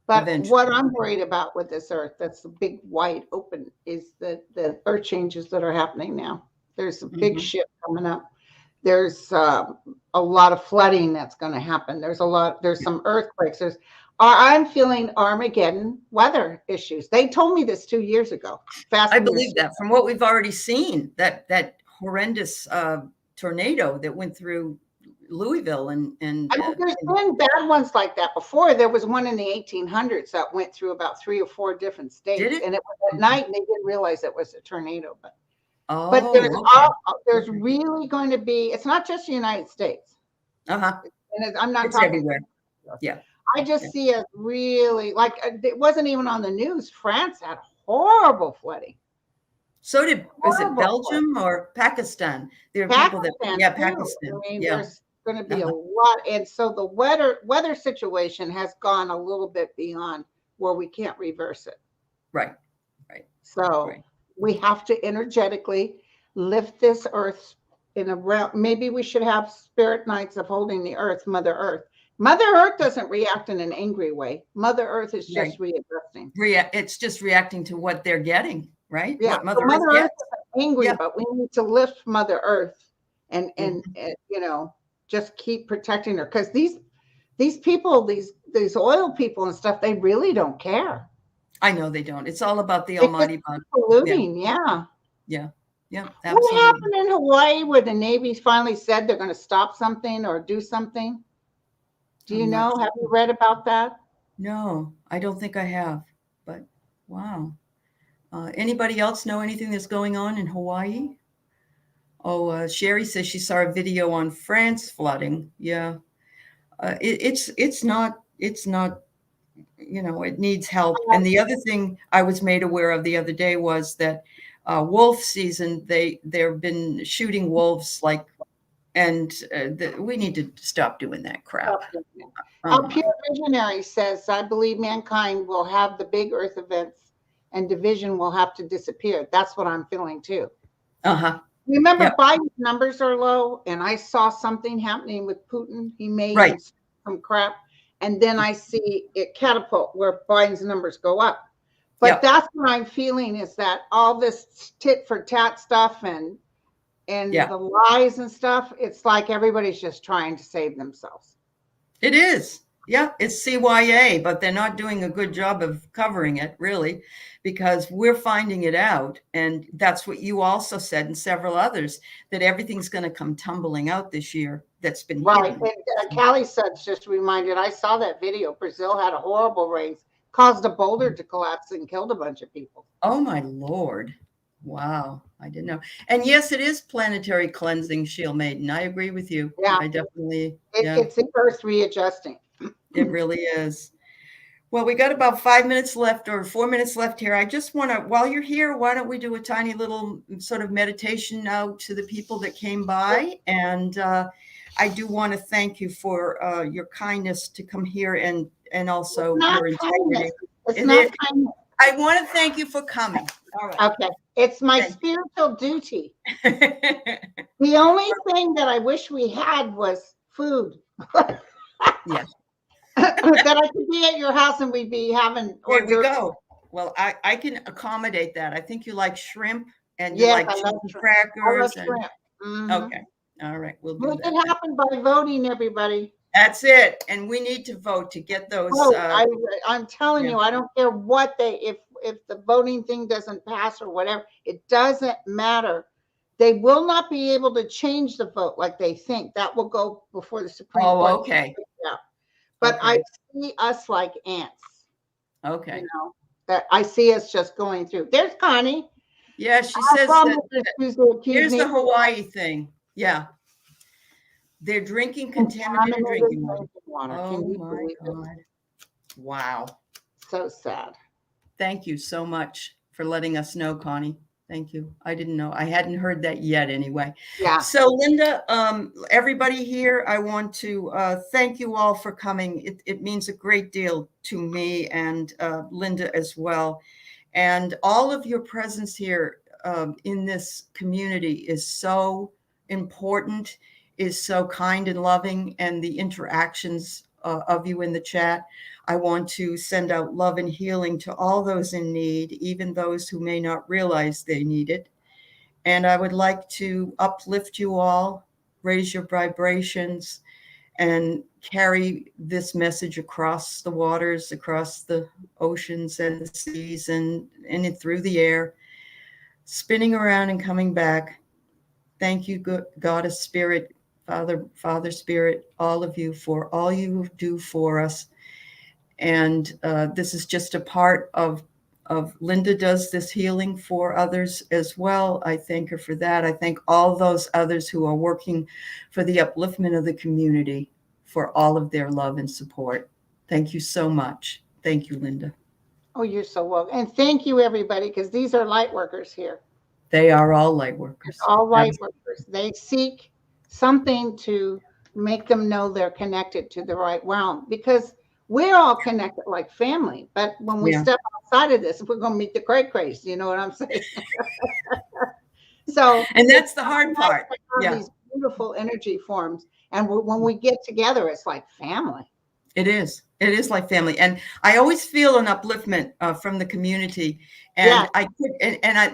But eventually, what I'm worried about with this Earth, that's the big wide open, is the Earth changes that are happening now. There's a big shift coming up. There's a lot of flooding that's going to happen. There's some earthquakes. I'm feeling Armageddon weather issues. They told me this 2 years ago. I believe that from what we've already seen, that horrendous tornado that went through Louisville and I mean, there's been bad ones like that before. There was one in the 1800s that went through about 3 or 4 different states, and it was at night, and they didn't realize it was a tornado. But there's really going to be. It's not just the United States. And I'm not talking everywhere. Yeah, I just see it really like it wasn't even on the news. France had horrible flooding. So was it Belgium or Pakistan? There are people that Pakistan. I mean, there's going to be a lot, and so the weather situation has gone a little bit beyond where we can't reverse it. Right. So we have to energetically lift this Earth in a realm. Maybe we should have spirit nights of holding the Earth, Mother Earth. Mother Earth doesn't react in an angry way. Mother Earth is just readjusting. It's just reacting to what they're getting, right? Yeah. What Mother Earth is angry, but we need to lift Mother Earth and you know, just keep protecting her, because these people, these oil people and stuff, they really don't care. I know they don't. It's all about the almighty bond. Polluting, yeah. Absolutely. What happened in Hawaii where the Navy finally said they're going to stop something or do something? Do you know? Have you read about that? No, I don't think I have, but wow. Anybody else know anything that's going on in Hawaii? Oh, Sherry says she saw a video on France flooding. Yeah, it's not, it needs help. And the other thing I was made aware of the other day was that wolf season, they've been shooting wolves and we need to stop doing that crap. Oh Our my. pure visionary says, I believe mankind will have the big earth events and division will have to disappear. That's what I'm feeling too. Uh-huh. Remember, Yep. Biden's numbers are low, and I saw something happening with Putin. He made Right. some crap, and then I see it catapult where Biden's numbers go up. But Yep. that's what I'm feeling is that all this tit for tat stuff and Yeah. the lies and stuff, it's like everybody's just trying to save themselves. It is. Yeah, it's CYA, but they're not doing a good job of covering it, really, because we're finding it out. And that's what you also said, and several others, that everything's going to come tumbling out this year that's been Right. hidden. And Callie said, just reminded, I saw that video. Brazil had a horrible race, caused a boulder to collapse and killed a bunch of people. Oh, my Lord. Wow. I didn't know. And yes, it is planetary cleansing, Shield Maiden. I agree with you. Yeah. I definitely, It's the earth readjusting. It really is. Well, we got about 5 minutes left or 4 minutes left here. I just want to, while you're here, why don't we do a tiny little sort of meditation now to the people that came by? And I do want to thank you for your kindness to come here and also your integrity. It's not kindness. I want to thank you for coming. All right. Okay. It's my spiritual duty. The only thing that I wish we had was food. Yeah. That I could be at your house and we'd be having. Here we go. Well, I can accommodate that. I think you like shrimp and you like cheese crackers. Shrimp. Mm-hmm. Okay. All right. We'll do that. It happen by voting, everybody. That's it. And we need to vote to get those. I'm telling you, I don't care what if the voting thing doesn't pass or whatever, it doesn't matter. They will not be able to change the vote like they think. That will go before the Supreme Court. Oh, okay. Yeah. But I see us like ants. Okay. That I see us just going through. There's Connie. Yeah, she says that here's the Hawaii thing. Yeah. They're drinking contaminated drinking water. Oh my God. Wow. So sad. Thank you so much for letting us know, Connie. Thank you. I didn't know. I hadn't heard that yet anyway. Yeah. So Linda, everybody here, I want to thank you all for coming. It means a great deal to me and Linda as well. And all of your presence here in this community is so important, is so kind and loving, and the interactions of you in the chat. I want to send out love and healing to all those in need, even those who may not realize they need it. And I would like to uplift you all, raise your vibrations, and carry this message across the waters, across the oceans and the seas, and through the air, spinning around and coming back. Thank you, Goddess Spirit, Father Spirit, all of you, for all you do for us. And this is just a part of Linda does this healing for others as well. I thank her for that. I thank all those others who are working for the upliftment of the community for all of their love and support. Thank you so much. Thank you, Linda. Oh, you're so welcome. And thank you, everybody, because these are light workers here. They are all light workers. All light workers. They seek something to make them know they're connected to the right realm, because we're all connected like family. But when we step outside of this, we're going to meet the cray-crays. You know what I'm saying? And that's the hard part. These beautiful energy forms. And when we get together, it's like family. It is. It is like family. And I always feel an upliftment from the community. And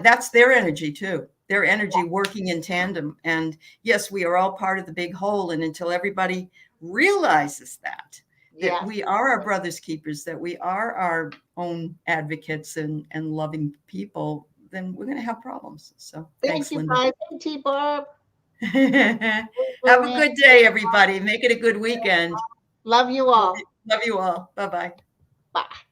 that's their energy too. Their energy working in tandem. And yes, we are all part of the big whole. And until everybody realizes that we are our brother's keepers, that we are our own advocates and loving people, then we're going to have problems. So thanks, Linda. Thank you, Barb. Have a good day, everybody. Make it a good weekend. Love you all. Love you all. Bye-bye. Bye.